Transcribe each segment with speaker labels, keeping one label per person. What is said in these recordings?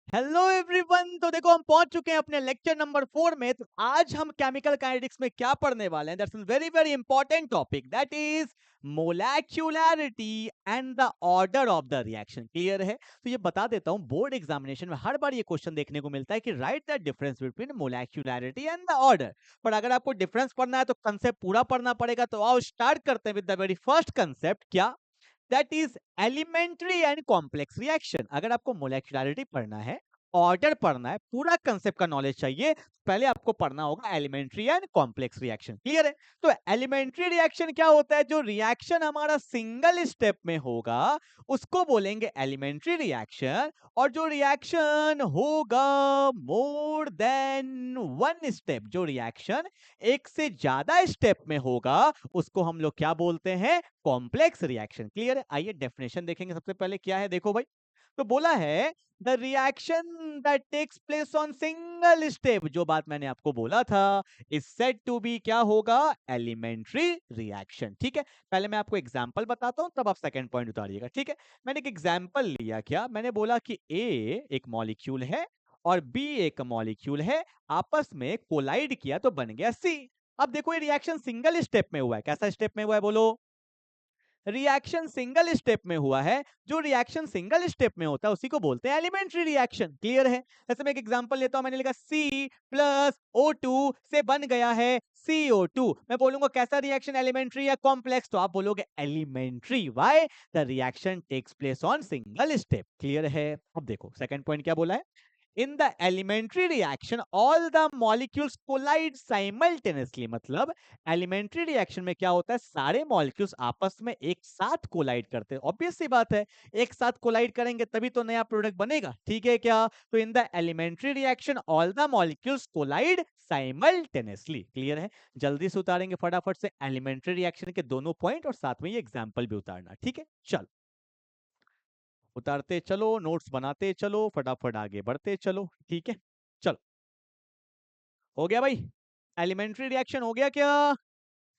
Speaker 1: Hello everyone. तो देखो हम पहुंच चुके हैं अपने लेक्चर नंबर 4 में। तो आज हम केमिकल काइनेटिक्स में क्या पढ़ने वाले हैं, that's a very very important topic, that is molecularity and the order of the reaction. Clear है? तो ये बता देता हूं, बोर्ड एग्जामिनेशन में हर बार ये क्वेश्चन देखने को मिलता है कि right the difference between molecularity and the order. पर अगर आपको डिफरेंस पढ़ना है तो कंसेप्ट पूरा पढ़ना पड़ेगा। तो आओ स्टार्ट करते हैं with the very first concept. क्या? That is elementary and complex reaction. अगर आपको मोलेक्युलरिटी पढ़ना है, ऑर्डर पढ़ना है, पूरा कंसेप्ट का नॉलेज चाहिए, पहले आपको पढ़ना होगा elementary and complex reaction. Clear है? तो एलिमेंट्री रिएक्शन क्या होता है? जो रिएक्शन हमारा सिंगल स्टेप में होगा उसको बोलेंगे एलिमेंट्री रिएक्शन। और जो रिएक्शन होगा मोर देन वन स्टेप, जो रिएक्शन एक से ज्यादा स्टेप में होगा, उसको हम लोग क्या बोलते हैं? Complex reaction. क्लियर है? आइए डेफिनेशन देखेंगे। सबसे पहले क्या है देखो भाई। तो बोला है the reaction that takes place on single step, जो बात मैंने आपको बोला था, इज सेड टू बी क्या होगा? Elementary reaction. ठीक है, पहले मैं आपको एग्जांपल बताता हूं, तब आप सेकंड पॉइंट उतारिएगा। ठीक है, मैंने एक एग्जांपल लिया। क्या मैंने बोला कि ए एक मॉलिक्यूल है और बी एक मॉलिक्यूल है, आपस में कोलाइड किया तो बन गया सी। अब देखो ये रिएक्शन सिंगल स्टेप में हुआ है। कैसा स्टेप में हुआ है बोलो? रिएक्शन सिंगल स्टेप में हुआ है। जो रिएक्शन सिंगल स्टेप में होता है उसी को बोलते हैं एलिमेंट्री रिएक्शन। क्लियर है? जैसे मैं एक एग्जांपल लेता हूं, मैंने लिखा C प्लस O2 से बन गया है CO2। मैं बोलूंगा कैसा रिएक्शन? एलिमेंट्री या कॉम्प्लेक्स? तो आप बोलोगे elementary. Why? The reaction takes place on single step. Clear है? अब देखो सेकंड पॉइंट क्या बोला है। In the elementary reaction, all the molecules collide simultaneously। मतलब elementary reaction में क्या होता है? सारे molecules आपस में एक साथ collide करते हैं। obvious सी बात है, एक साथ collide करेंगे तभी तो नया प्रोडक्ट बनेगा। ठीक है क्या? तो in the elementary reaction, all the molecules collide simultaneously। Clear है? जल्दी से उतारेंगे फटाफट से elementary reaction के दोनों पॉइंट, और साथ में ये एग्जाम्पल भी उतारना। ठीक है, चल उतारते चलो, नोट्स बनाते चलो, फटाफट आगे बढ़ते चलो। ठीक है, चलो हो गया भाई? एलिमेंट्री रिएक्शन हो गया क्या?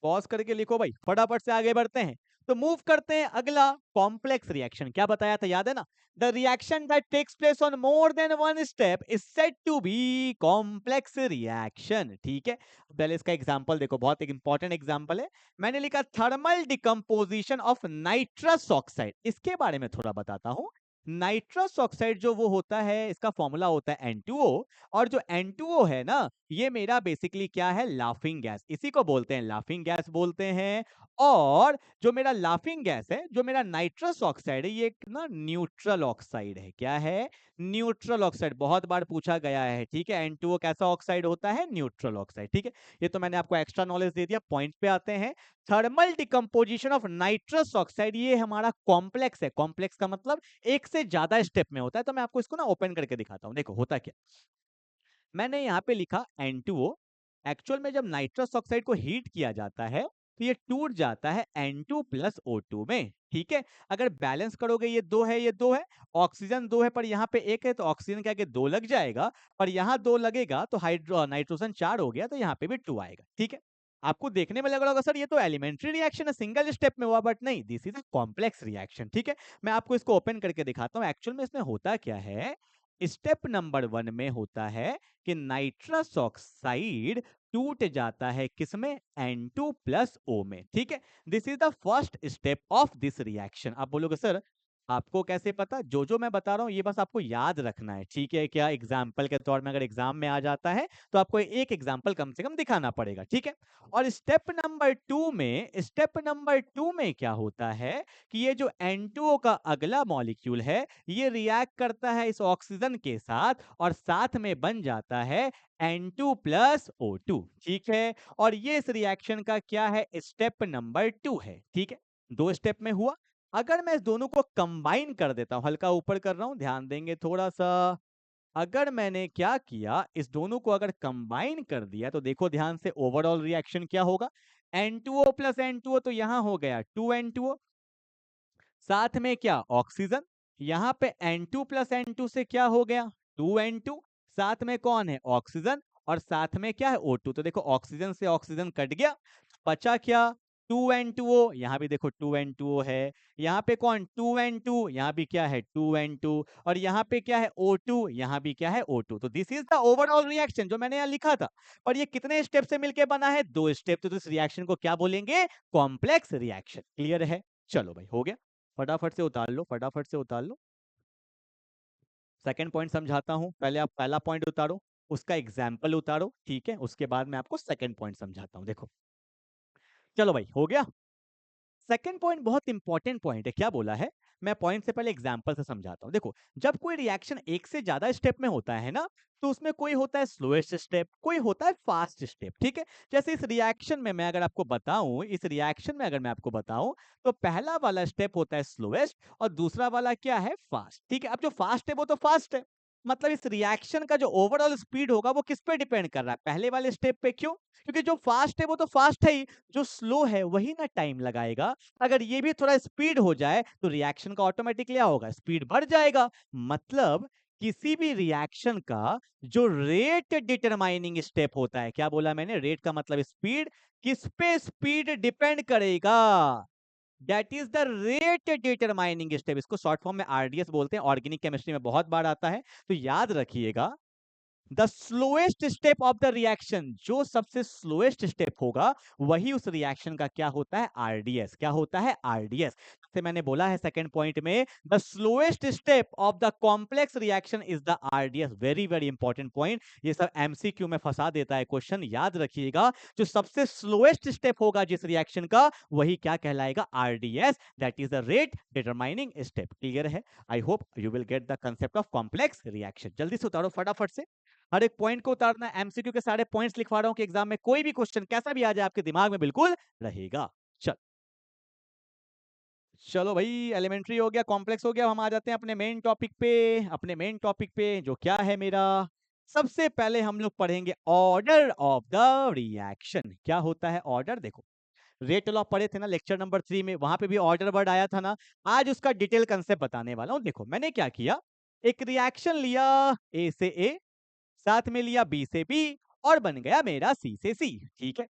Speaker 1: पॉज करके लिखो भाई, फटाफट से आगे बढ़ते हैं। तो मूव करते हैं अगला, कॉम्प्लेक्स रिएक्शन। क्या बताया था, याद है ना? The reaction that takes place on more than one step is said to be complex reaction. ठीक है, पहले इसका एग्जांपल देखो, बहुत एक इंपॉर्टेंट एग्जांपल है। मैंने लिखा thermal decomposition of nitrous oxide. इसके बारे में थोड़ा बताता हूं। नाइट्रस ऑक्साइड जो वो होता है, इसका फॉर्मूला होता है N2O। और जो N2O है ना, ये मेरा बेसिकली क्या है? Laughing gas. इसी को बोलते हैं लाफिंग गैस बोलते हैं। और जो मेरा लाफिंग गैस है, जो मेरा नाइट्रस ऑक्साइड है, ये एक ना न्यूट्रल ऑक्साइड है। क्या है? Neutral oxide. बहुत बार पूछा गया है। ठीक है, N2O कैसा ऑक्साइड होता है? Neutral oxide. ठीक है, ये तो मैंने आपको एक्स्ट्रा नॉलेज दे दिया। पॉइंट पे आते हैं। Thermal decomposition of nitrous oxide, ये हमारा कॉम्प्लेक्स है। कॉम्प्लेक्स का मतलब एक से ज्यादा स्टेप में होता है। तो मैं आपको इसको ना ओपन करके दिखाता हूं। देखो होता क्या। मैंने यहाँ पे लिखा N2O। एक्चुअल में जब नाइट्रस ऑक्साइड को हीट किया जाता है तो ये टूट जाता है N2 प्लस O2 में। ठीक है, अगर बैलेंस करोगे, ये दो है, ये दो है, ऑक्सीजन दो है, पर यहाँ पे एक है, तो ऑक्सीजन के आगे दो लग जाएगा। पर यहाँ दो लगेगा तो हाइड्रो नाइट्रोजन चार हो गया, तो यहाँ पे भी टू आएगा। ठीक है, आपको देखने में लग रहा होगा सर ये तो एलिमेंट्री रिएक्शन है, सिंगल स्टेप में हुआ, बट नहीं, this is a complex reaction. ठीक है, मैं आपको इसको ओपन करके दिखाता हूँ। एक्चुअल में इसमें होता क्या है। स्टेप नंबर 1 में होता है कि नाइट्रस ऑक्साइड टूट जाता है किसमें? N2 प्लस O में। ठीक है, this is the first step of this reaction. आप बोलोगे सर आपको कैसे पता? जो जो मैं बता रहा हूं ये बस आपको याद रखना है। ठीक है क्या? एग्जाम्पल के तौर में अगर एग्जाम में आ जाता है तो आपको एक एग्जाम्पल कम से कम दिखाना पड़ेगा। ठीक है, और स्टेप नंबर 2 में क्या होता है कि ये जो N2O का अगला मॉलिक्यूल है, ये रिएक्ट करता है इस ऑक्सीजन के साथ, और साथ में बन जाता है N2 प्लस O2। ठीक है, और ये इस रिएक्शन का क्या है? स्टेप नंबर 2 है। ठीक है, दो स्टेप में हुआ। अगर मैं इस दोनों को कंबाइन कर देता हूं, हल्का ऊपर कर रहा हूं, ध्यान देंगे थोड़ा सा। अगर मैंने क्या किया, इस दोनों को अगर कंबाइन कर दिया, तो देखो ध्यान से ओवरऑल रिएक्शन क्या होगा। N2O प्लस N2O, तो यहां हो गया 2N2O, साथ में क्या? ऑक्सीजन। यहाँ पे N2 प्लस N2 से क्या हो गया? 2N2। साथ में कौन है? ऑक्सीजन। और साथ में क्या है? O2। तो देखो ऑक्सीजन से ऑक्सीजन कट गया, बचा क्या? 2N2O, यहाँ भी देखो 2N2O है, यहाँ पे कौन 2N2, यहाँ भी क्या है 2N2, और यहाँ पे क्या है O2, यहाँ भी क्या है O2। तो this is the overall reaction जो मैंने यहाँ लिखा था। और ये कितने स्टेप से मिलके बना है, 2 स्टेप। तो इस रिएक्शन को क्या बोलेंगे, कॉम्प्लेक्स रिएक्शन। क्लियर है? चलो भाई हो गया, फटाफट से उतार लो, फटाफट से उतार लो। सेकंड पॉइंट समझाता हूं, पहले आप पहला पॉइंट उतारो, उसका एग्जाम्पल उतारो, ठीक है, उसके बाद मैं आपको सेकंड पॉइंट समझाता हूं। देखो चलो भाई हो गया। सेकंड पॉइंट बहुत इंपॉर्टेंट पॉइंट है। क्या बोला है, मैं पॉइंट से पहले एग्जांपल से समझाता हूं। देखो जब कोई रिएक्शन एक से ज्यादा स्टेप में होता है ना, तो उसमें कोई होता है स्लोएस्ट स्टेप, कोई होता है फास्ट स्टेप, ठीक है। जैसे इस रिएक्शन में मैं अगर आपको बताऊं, इस रिएक्शन में अगर मैं आपको बताऊं, तो पहला वाला स्टेप होता है स्लोएस्ट और दूसरा वाला क्या है, फास्ट, ठीक है। अब जो फास्ट है वो तो फास्ट है, मतलब इस रिएक्शन का जो ओवरऑल स्पीड होगा वो किस पे डिपेंड कर रहा है, पहले वाले स्टेप पे। क्यों? क्योंकि जो फास्ट है वो तो फास्ट है ही, जो स्लो है वही ना टाइम लगाएगा। अगर ये भी थोड़ा स्पीड हो जाए तो रिएक्शन का ऑटोमेटिक क्या होगा, स्पीड बढ़ जाएगा। मतलब किसी भी रिएक्शन का जो रेट डिटरमाइनिंग स्टेप होता है, क्या बोला मैंने, रेट का मतलब स्पीड, किस पे स्पीड डिपेंड करेगा, that is the rate determining step. इसको शॉर्ट फॉर्म में आरडीएस बोलते हैं, ऑर्गेनिक केमिस्ट्री में बहुत बार आता है, तो याद रखिएगा। The slowest step of the reaction, जो सबसे स्लोएस्ट स्टेप होगा वही उस रिएक्शन का क्या होता है, आरडीएस। क्या होता है, आरडीएस। से मैंने बोला है सेकंड पॉइंट में, the slowest step of the complex reaction is the RDS. Very very important point, ये सब एमसीक्यू में फंसा देता है क्वेश्चन, याद रखिएगा। जो सबसे स्लोएस्ट स्टेप होगा जिस रिएक्शन का, वही क्या कहलाएगा, RDS, that is the rate determining step. Clear है? I hope you will get the concept of complex reaction. जल्दी से उतारो फटाफट से, हर एक पॉइंट को उतारना है। एमसीक्यू के सारे पॉइंट्स लिखवा रहा हूं कि एग्जाम में कोई भी क्वेश्चन कैसा भी आ जाए आपके दिमाग में बिल्कुल रहेगा। चल चलो भाई, एलिमेंट्री हो गया, कॉम्प्लेक्स हो गया, हम आ जाते हैं अपने मेन टॉपिक पे। अपने मेन टॉपिक पे जो क्या है मेरा, सबसे पहले हम लोग पढ़ेंगे ऑर्डर ऑफ द रिएक्शन। क्या होता है ऑर्डर? देखो रेट लॉ पढ़े थे ना लेक्चर नंबर 3 में, वहां पे भी ऑर्डर वर्ड आया था ना। आज उसका डिटेल कंसेप्ट बताने वाला हूं। देखो मैंने क्या किया, एक रिएक्शन लिया ए से ए, साथ में लिया बी से बी, और बन गया मेरा सी से सी, ठीक है।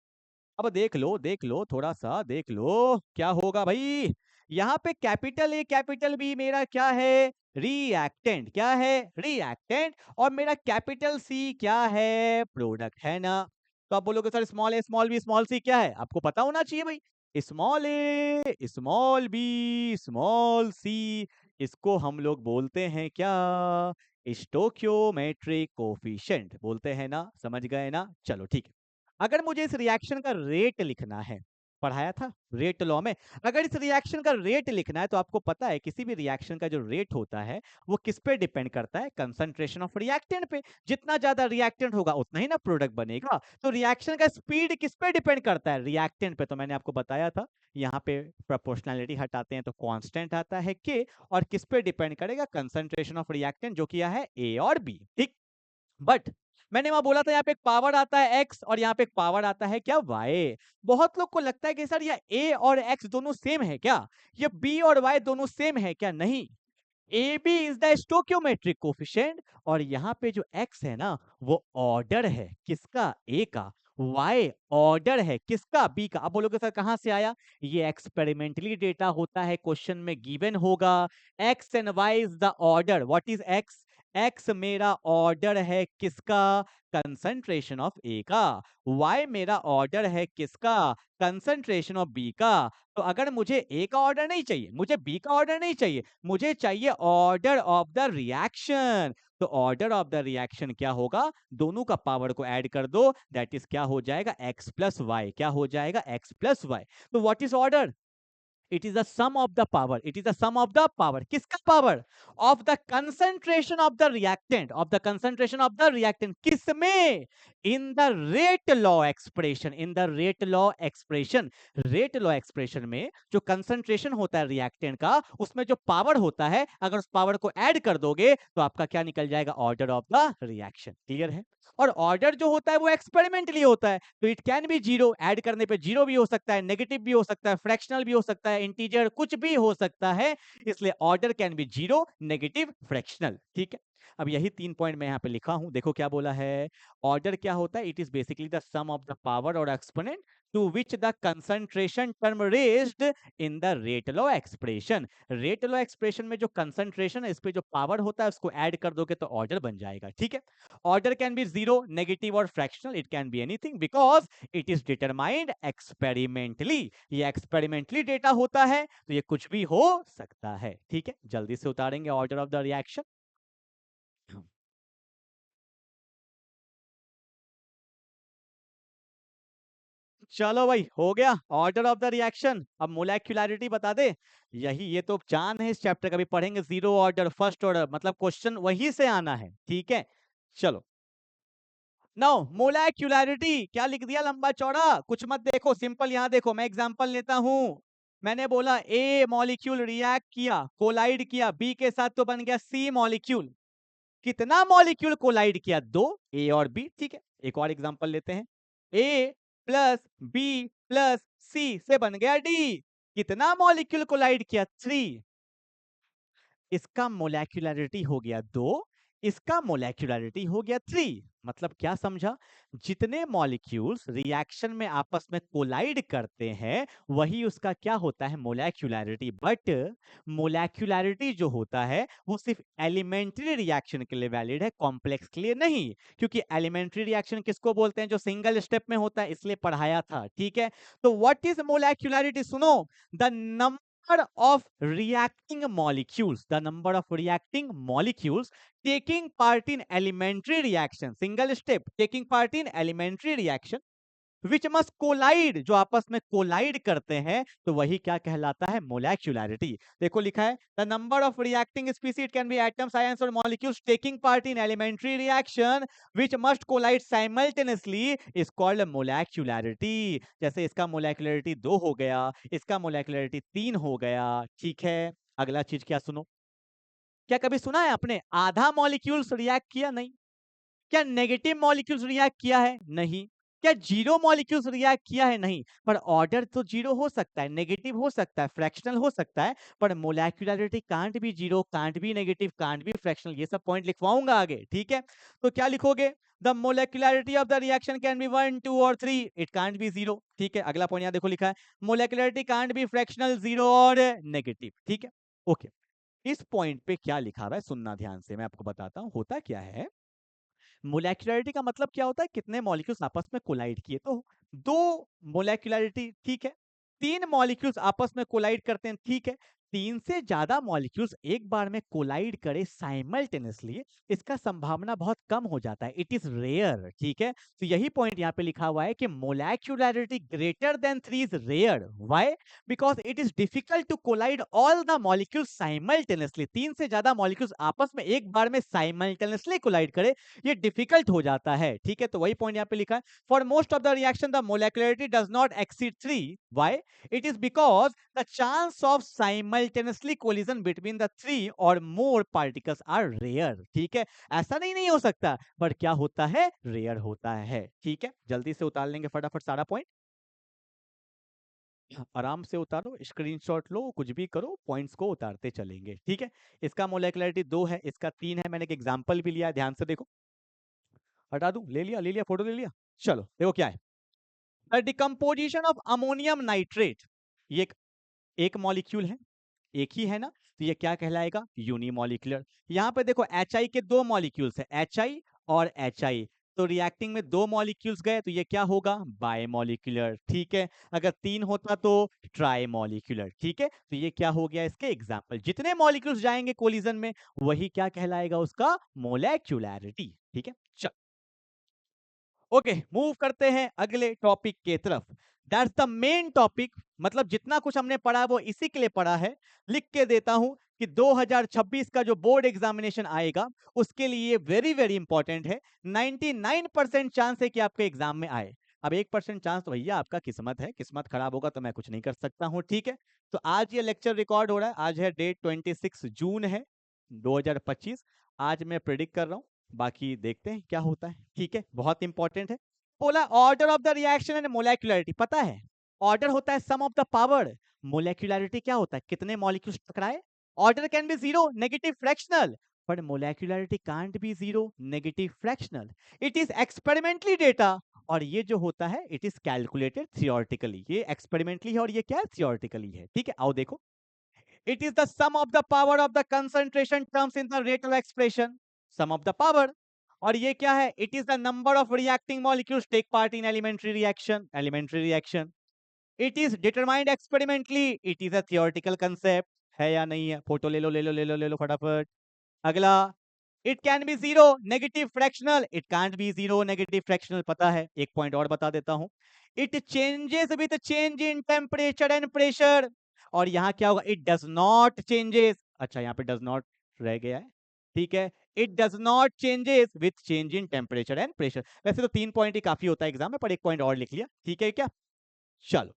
Speaker 1: अब देख लो थोड़ा सा देख लो क्या होगा भाई। यहाँ पे कैपिटल ए कैपिटल बी मेरा क्या है, रिएक्टेंट। क्या है, रिएक्टेंट। और मेरा कैपिटल सी क्या है, प्रोडक्ट, है ना। तो आप बोलोगे सर स्मॉल ए स्मॉल बी स्मॉल सी क्या है, आपको पता होना चाहिए भाई। स्मॉल ए स्मॉल बी स्मॉल सी, इसको हम लोग बोलते हैं क्या, स्टोक्योमेट्रिक कोफिशिएंट बोलते हैं ना, समझ गए ना। चलो ठीक है। अगर मुझे इस रिएक्शन का रेट लिखना है, पढ़ाया था रेट लॉ में, अगर इस रिएक्शन का रेट लिखना है, तो आपको पता है किसी भी रिएक्शन का जो रेट होता है वो किस पे डिपेंड करता है, कंसंट्रेशन ऑफ रिएक्टेंट पे। जितना ज्यादा रिएक्टेंट होगा उतना ही ना प्रोडक्ट बनेगा। तो रिएक्शन का स्पीड किस पे डिपेंड करता है, रिएक्टेंट पे। तो मैंने आपको बताया था, यहाँ पे प्रोपोर्शनैलिटी हटाते हैं तो कांस्टेंट आता है के, और किस पे डिपेंड करेगा, कंसंट्रेशन ऑफ रिएक्टेंट, जो किया है ए और बी, ठीक। बट मैंने वहां बोला था यहाँ पे एक पावर आता है x और यहाँ पे एक पावर आता है क्या, y। बहुत लोग को लगता है कि सर ये a और x दोनों सेम है क्या, ये b और y दोनों सेम है क्या, नहीं। A B is the stoichiometric coefficient, और यहाँ पे जो x है ना वो ऑर्डर है किसका, a का। y ऑर्डर है किसका, b का। अब बोलोगे सर कहां से आया, ये एक्सपेरिमेंटली डेटा होता है, क्वेश्चन में गिवन होगा। x and y is the order. What is x, x मेरा ऑर्डर है किसका, कंसंट्रेशन ऑफ ए का। y मेरा ऑर्डर है किसका, कंसंट्रेशन ऑफ बी का। तो अगर मुझे ए का ऑर्डर नहीं चाहिए, मुझे बी का ऑर्डर नहीं चाहिए, मुझे चाहिए ऑर्डर ऑफ द रिएक्शन। तो ऑर्डर ऑफ द रिएक्शन क्या होगा, दोनों का पावर को ऐड कर दो, दैट इज क्या हो जाएगा, x प्लस वाई। क्या हो जाएगा, x प्लस वाई। तो what is order, it is the sum of the power, it is the sum of the power, किसका power, of the concentration of the reactant, of the concentration of the reactant, किसमें, in the rate law expression, in the rate law expression। rate law expression में जो concentration होता है reactant का, उसमें जो power होता है, अगर उस पावर को ऐड कर दोगे तो आपका क्या निकल जाएगा, order of the reaction. Clear है? और ऑर्डर जो होता है वो एक्सपेरिमेंटली होता है, तो it can be zero, add करने पे जीरो भी हो सकता है, नेगेटिव भी हो सकता है, फ्रैक्शनल भी हो सकता है, इंटीजर कुछ भी हो सकता है। इसलिए order can be zero, negative, fractional, ठीक है। अब यही 3 पॉइंट मैं यहाँ पे लिखा हूं, देखो क्या बोला है। ऑर्डर क्या होता है? It is basically the sum of the power और exponent to which the concentration term raised in the rate law expression. Rate law expression में जो कंसंट्रेशन है, इस पे जो पावर होता है उसको ऐड कर दोगे तो ऑर्डर बन जाएगा, ठीक है। Order can be zero, negative और fractional, it can be anything because it is determined experimentally. ये एक्सपेरिमेंटली डेटा होता है तो ये कुछ भी हो सकता है, ठीक है। जल्दी से उतारेंगे ऑर्डर ऑफ द रिएक्शन। चलो भाई, हो गया ऑर्डर ऑफ द रिएक्शन। अब मोलेक्युलरिटी बता दे। यही, ये तो जान है इस चैप्टर का भी पढ़ेंगे। जीरो ऑर्डर, फर्स्ट ऑर्डर, मतलब क्वेश्चन वही से आना है, ठीक है। चलो, नाउ मोलेक्युलरिटी क्या लिख दिया लंबा चौड़ा, कुछ मत देखो, सिंपल। यहां देखो, मैं एग्जांपल लेता हूं। मैंने बोला ए मॉलिक्यूल रिएक्ट किया, कोलाइड किया बी के साथ, तो बन गया सी मॉलिक्यूल। कितना मॉलिक्यूल कोलाइड किया? दो, ए और बी, ठीक है। एक और एग्जांपल लेते हैं। ए प्लस बी प्लस सी से बन गया डी। कितना मॉलिक्यूल कोलाइड किया? थ्री। इसका मोलेक्युलरिटी हो गया दो, इसका मोलेक्युलरिटी हो गया थ्री। मतलब क्या समझा? जितने मॉलिक्यूल्स रिएक्शन में आपस में कोलाइड करते हैं वही उसका क्या होता है? मोलेक्युलरिटी। बट मोलेक्युलरिटी जो होता है वो सिर्फ एलिमेंट्री रिएक्शन के लिए वैलिड है, कॉम्प्लेक्स के लिए नहीं। क्योंकि एलिमेंट्री रिएक्शन किसको बोलते हैं? जो सिंगल स्टेप में होता है, इसलिए पढ़ाया था, ठीक है। तो व्हाट इज मोलेक्युलरिटी? सुनो, the number of reacting molecules, the number of reacting molecules taking part in elementary reaction, single step, taking part in elementary reaction which must collide, जो आपस में कोलाइड करते हैं, तो वही क्या कहलाता है? मोलेक्युलरिटी। देखो लिखा है the number of reacting species, it can be atoms, ions और molecules taking part in elementary reaction which must collide simultaneously is called molecularity. जैसे इसका मोलेक्युलरिटी 2 हो गया, इसका मोलेक्युलरिटी 3 हो गया, ठीक है। अगला चीज क्या सुनो, क्या कभी सुना है आपने आधा मॉलिक्यूल्स रिएक्ट किया? नहीं। क्या नेगेटिव मॉलिक्यूल्स रिएक्ट किया है? नहीं। क्या जीरो मॉलिक्यूल्स रिएक्ट किया है? नहीं। पर ऑर्डर तो जीरो हो सकता है, नेगेटिव हो सकता है, फ्रैक्शनल हो सकता है, पर molecularity can't be zero, can't be negative, can't be fractional. ये सब पॉइंट लिखवाऊंगा आगे, ठीक है। तो क्या लिखोगे? The molecularity of the reaction can be 1 2 और 3, इट कांट बी जीरो, ठीक है। अगला पॉइंट यहां देखो लिखा है मोलेक्युलरिटी कांट बी फ्रैक्शनल, जीरो और नेगेटिव, ठीक है। ओके, इस पॉइंट पे क्या लिखा हुआ है सुनना ध्यान से, मैं आपको बताता हूं होता क्या है। मोलेक्युलरिटी का मतलब क्या होता है? कितने मॉलिक्यूल्स आपस में कोलाइड किए। तो दो मोलेक्युलरिटी, ठीक है। तीन मॉलिक्यूल्स आपस में कोलाइड करते हैं, ठीक है। तीन से ज्यादा मॉलिक्यूल्स एक बार में कोलाइड करे साइमल्टेनियसली, इसका संभावना बहुत कम हो जाता है, इट इज रेयर, ठीक है। तो यही पॉइंट यहाँ पे लिखा हुआ है कि molecularity greater than 3 is rare. Why? Because it is difficult to collide all the molecules simultaneously. तीन से ज्यादा मॉलिक्यूल्स आपस में एक बार में साइमल्टेनियसली कोलाइड करे, ये डिफिकल्ट हो जाता है, ठीक है। तो वही पॉइंट यहाँ पे लिखा है for most of the reaction the molecularity does not exceed 3। Why? It is because the chance of simultaneously collision between the 3 और मोर पार्टिकल्स आर रेयर, ठीक है। ऐसा नहीं हो सकता, पर क्या होता है? रेयर होता है, ठीक है। जल्दी से उतार लेंगे फटाफट सारा पॉइंट। आराम से उतारो, स्क्रीनशॉट लो, कुछ भी करो, पॉइंट्स को उतारते चलेंगे, ठीक है। इसका मोलेक्युलरिटी 2 है, इसका 3 है। मैंने एक एग्जांपल भी लिया है, ध्यान से देखो। हटा दूं? ले लिया, फोटो ले लिया। चलो देखो क्या है। The decomposition of ammonium nitrate, ये एक मॉलिक्यूल है, एक ही है ना, तो ये क्या कहलाएगा? यूनिमॉलिक्यूलर। यहाँ पे देखो HI के दो मॉलिक्यूल्स है, HI और HI, तो रिएक्टिंग में दो मॉलिक्यूल्स गए तो ये क्या होगा? बायमॉलिक्यूलर, ठीक है। अगर तीन होता तो ट्राइमॉलिक्यूलर, ठीक है। तो ये क्या हो गया? इसके एग्जांपल। जितने मॉलिक्यूल्स जाएंगे कोलिजन में वही क्या कहलाएगा? उसका मोलेक्युलरिटी, ठीक है। चल, ओके, मूव करते हैं अगले टॉपिक के तरफ। दैट्स द मेन टॉपिक, मतलब जितना कुछ हमने पढ़ा वो इसी के लिए पढ़ा है। लिख के देता हूं कि 2026 का जो बोर्ड एग्जामिनेशन आएगा उसके लिए वेरी वेरी इंपॉर्टेंट है। 99% चांस है कि आपके एग्जाम में आए। अब 1% चांस तो भैया आपका किस्मत है, किस्मत खराब होगा तो मैं कुछ नहीं कर सकता हूं, ठीक है। तो आज ये लेक्चर रिकॉर्ड हो रहा है, आज है डेट 26 जून है 2025। आज मैं प्रिडिक्ट कर रहा हूं, बाकी देखते हैं क्या होता है, ठीक है। बहुत इंपॉर्टेंट है। बोला order of the reaction and molecularity, पता है ऑर्डर होता है sum of the power, molecularity क्या होता है? कितने मॉलिक्यूल्स टकराए। Order can be zero, negative, fractional. but molecularity can't be zero, negative fractional. It is experimentally data. और ये जो होता है it is calculated theoretically. ये experimentally है और ये क्या है, theoretically है. ठीक है, आओ देखो. It is the sum of the power of the concentration terms in the rate of expression. Sum of the power. और ये क्या है, it is the number of reacting molecules take part in elementary reaction. Elementary reaction. It is determined experimentally. It is a theoretical concept. है या नहीं है, photo ले लो ले लो ले लो ले लो फटाफट. अगला, it can be zero negative fractional. It can't be zero negative fractional, पता है. एक पॉइंट और बता देता हूं. It changes with change in temperature and pressure. और यहां क्या होगा, इट डज नॉट चेंजेस. अच्छा, यहां पे डज नॉट रह गया है. ठीक है, it does not changes with change in temperature and pressure. वैसे तो 3 पॉइंट ही काफी होता है एग्जाम में, पर एक पॉइंट और लिख लिया. ठीक है क्या, चलो.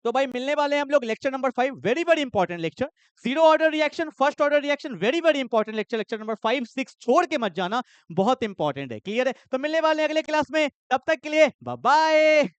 Speaker 1: तो भाई मिलने वाले हैं हम लोग lecture number 5. Very very important lecture. Zero order reaction, first order reaction, very very important lecture. Lecture number 5 6 छोड़ के मत जाना, बहुत इंपॉर्टेंट है. क्लियर है? तो मिलने वाले हैं अगले क्लास में. तब तक के लिए बाय बाय.